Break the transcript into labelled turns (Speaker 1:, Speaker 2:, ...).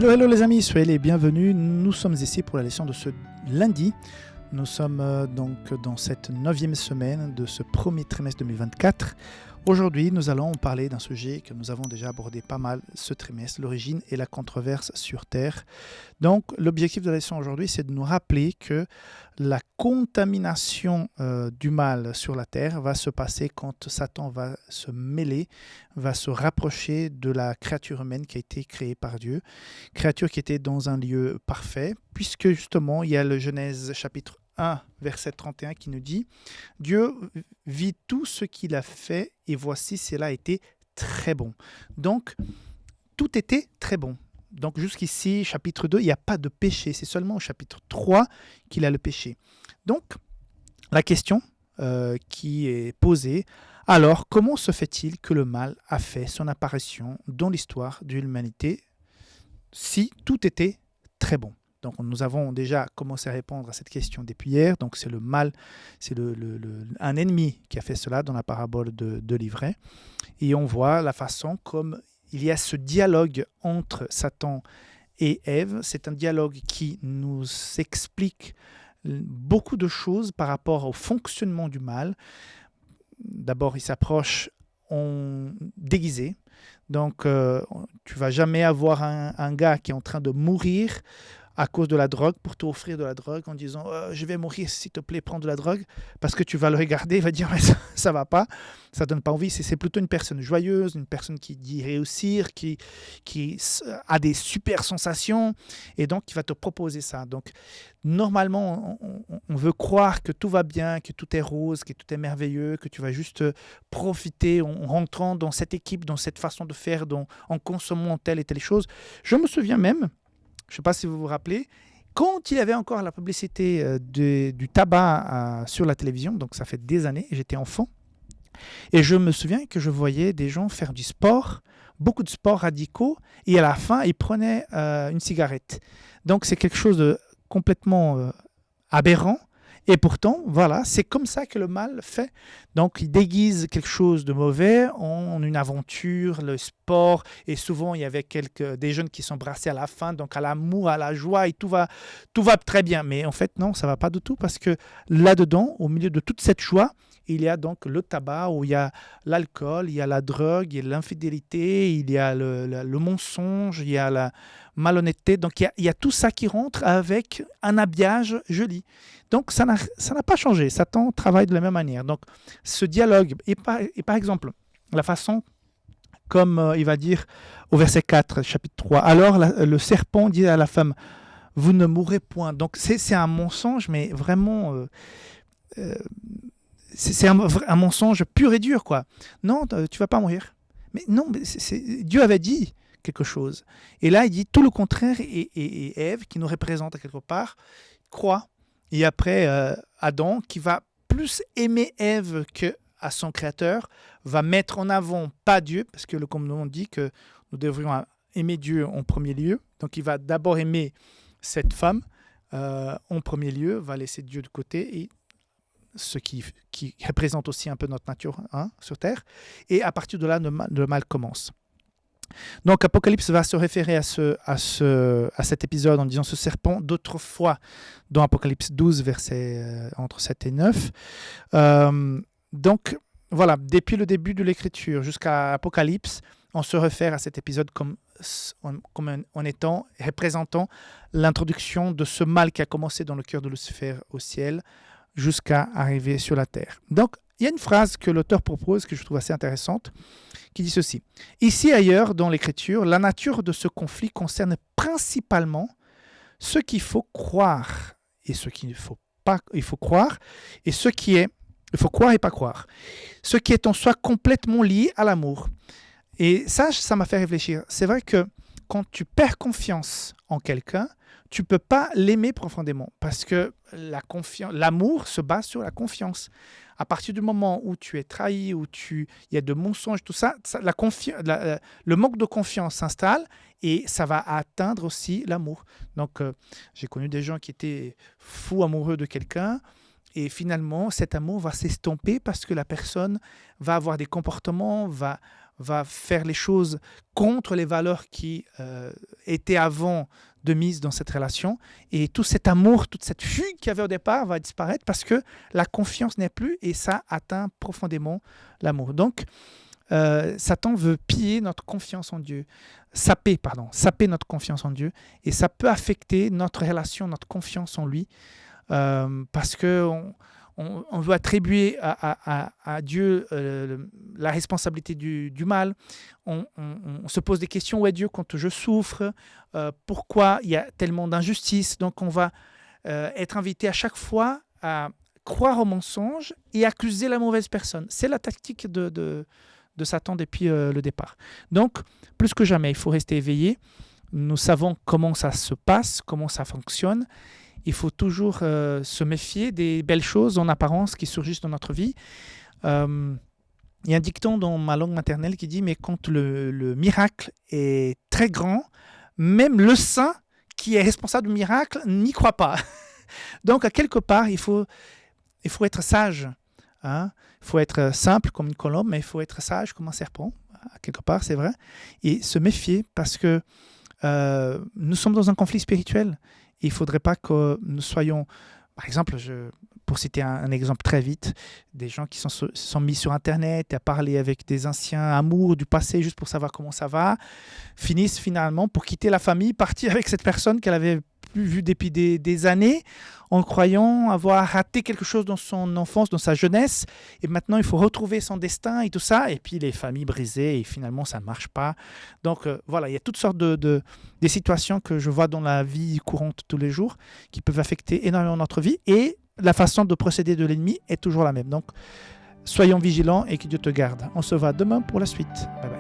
Speaker 1: Hello les amis, soyez les bienvenus. Nous sommes ici pour la leçon de ce lundi. Nous sommes donc dans cette 9e semaine de ce premier trimestre 2024. Aujourd'hui, nous allons parler d'un sujet que nous avons déjà abordé pas mal ce trimestre, l'origine et la controverse sur Terre. Donc, l'objectif de la leçon aujourd'hui, c'est de nous rappeler que la contamination du mal sur la Terre va se passer quand Satan va se mêler, va se rapprocher de la créature humaine qui a été créée par Dieu, créature qui était dans un lieu parfait, puisque justement, il y a le Genèse chapitre 1, verset 31 qui nous dit « Dieu vit tout ce qu'il a fait et voici, cela a été très bon. » Donc, tout était très bon. Donc, jusqu'ici, chapitre 2, il n'y a pas de péché. C'est seulement au chapitre 3 qu'il a le péché. Donc, la question qui est posée, alors, comment se fait-il que le mal a fait son apparition dans l'histoire de l'humanité si tout était très bon? Donc, nous avons déjà commencé à répondre à cette question depuis hier. Donc, c'est le mal, c'est un ennemi qui a fait cela dans la parabole de l'ivraie. Et on voit la façon comme il y a ce dialogue entre Satan et Ève. C'est un dialogue qui nous explique beaucoup de choses par rapport au fonctionnement du mal. D'abord, il s'approche en déguisé. Donc, tu ne vas jamais avoir un gars qui est en train de mourir à cause de la drogue, pour t'offrir de la drogue en disant je vais mourir, s'il te plaît, prends de la drogue, parce que tu vas le regarder, il va dire mais ça va pas, ça donne pas envie. C'est plutôt une personne joyeuse, une personne qui dit réussir, qui a des super sensations, et donc qui va te proposer ça. Donc normalement, on veut croire que tout va bien, que tout est rose, que tout est merveilleux, que tu vas juste profiter en rentrant dans cette équipe, dans cette façon de faire, en consommant telle et telle chose. Je me souviens même, je ne sais pas si vous vous rappelez, quand il y avait encore la publicité du tabac sur la télévision, donc ça fait des années, j'étais enfant, et je me souviens que je voyais des gens faire du sport, beaucoup de sports radicaux, et à la fin, ils prenaient une cigarette. Donc c'est quelque chose de complètement aberrant, et pourtant, voilà, c'est comme ça que le mal fait. Donc, il déguise quelque chose de mauvais en une aventure, le sport. Et souvent, il y avait des jeunes qui s'embrassaient à la fin, donc à l'amour, à la joie, et tout va très bien. Mais en fait, non, ça ne va pas du tout, parce que là-dedans, au milieu de toute cette joie, il y a donc le tabac, où il y a l'alcool, il y a la drogue, il y a l'infidélité, il y a le mensonge, il y a la malhonnêteté. Donc, il y a tout ça qui rentre avec un habillage joli. Donc, ça n'a pas changé. Satan travaille de la même manière. Donc, ce dialogue, et par exemple, la façon comme il va dire au verset 4, chapitre 3, « Alors le serpent dit à la femme, « Vous ne mourrez point. » Donc, c'est un mensonge, mais vraiment... c'est un mensonge pur et dur, quoi. Non, tu ne vas pas mourir. Mais non, Dieu avait dit quelque chose. Et là, il dit tout le contraire, et Ève, qui nous représente à quelque part, croit. Et après, Adam, qui va plus aimer Ève qu'à son créateur, va mettre en avant pas Dieu, parce que le commandement dit que nous devrions aimer Dieu en premier lieu. Donc, il va d'abord aimer cette femme en premier lieu, va laisser Dieu de côté, et ce qui représente aussi un peu notre nature sur Terre. Et à partir de là, le mal commence. Donc, Apocalypse va se référer à cet épisode en disant ce serpent d'autrefois, dans Apocalypse 12, versets entre 7 et 9. Donc, voilà, depuis le début de l'écriture jusqu'à Apocalypse, on se réfère à cet épisode comme en étant, représentant l'introduction de ce mal qui a commencé dans le cœur de Lucifer au ciel jusqu'à arriver sur la terre. Donc, il y a une phrase que l'auteur propose que je trouve assez intéressante, qui dit ceci. Ici ailleurs dans l'écriture, la nature de ce conflit concerne principalement ce qu'il faut croire et ce qu'il ne faut pas, il faut croire et ce qui est, il faut croire et pas croire. Ce qui est en soi complètement lié à l'amour. Et ça m'a fait réfléchir. C'est vrai que quand tu perds confiance en quelqu'un, tu ne peux pas l'aimer profondément parce que l'amour se base sur la confiance. À partir du moment où tu es trahi, où il y a de mensonges, tout ça, le manque de confiance s'installe et ça va atteindre aussi l'amour. Donc, j'ai connu des gens qui étaient fous amoureux de quelqu'un Et finalement, cet amour va s'estomper parce que la personne va avoir des comportements, va faire les choses contre les valeurs qui étaient avant de mise dans cette relation. Et tout cet amour, toute cette fugue qu'il y avait au départ va disparaître parce que la confiance n'est plus et ça atteint profondément l'amour. Donc, Satan veut piller notre confiance en Dieu, saper notre confiance en Dieu. Et ça peut affecter notre relation, notre confiance en lui. Parce qu'on on veut attribuer à Dieu la responsabilité du mal. On se pose des questions, où est Dieu quand je souffre? Pourquoi il y a tellement d'injustice? Donc on va être invité à chaque fois à croire au mensonge et accuser la mauvaise personne. C'est la tactique de Satan depuis le départ. Donc, plus que jamais, il faut rester éveillé. Nous savons comment ça se passe, comment ça fonctionne. Il faut toujours se méfier des belles choses en apparence qui surgissent dans notre vie. Il y a un dicton dans ma langue maternelle qui dit « Mais quand le miracle est très grand, même le saint qui est responsable du miracle n'y croit pas. » Donc, à quelque part, il faut être sage. Hein? Il faut être simple comme une colombe, mais il faut être sage comme un serpent. À quelque part, c'est vrai. Et se méfier parce que nous sommes dans un conflit spirituel. Il ne faudrait pas que nous soyons, par exemple, pour citer un exemple très vite, des gens qui sont mis sur Internet à parler avec des anciens amours du passé juste pour savoir comment ça va, finissent finalement pour quitter la famille, partir avec cette personne qu'elle avait plus vue depuis des années, en croyant avoir raté quelque chose dans son enfance, dans sa jeunesse, et maintenant il faut retrouver son destin et tout ça, et puis les familles brisées, et finalement ça ne marche pas. Donc voilà, il y a toutes sortes des situations que je vois dans la vie courante tous les jours, qui peuvent affecter énormément notre vie, et la façon de procéder de l'ennemi est toujours la même. Donc soyons vigilants et que Dieu te garde. On se voit demain pour la suite. Bye bye.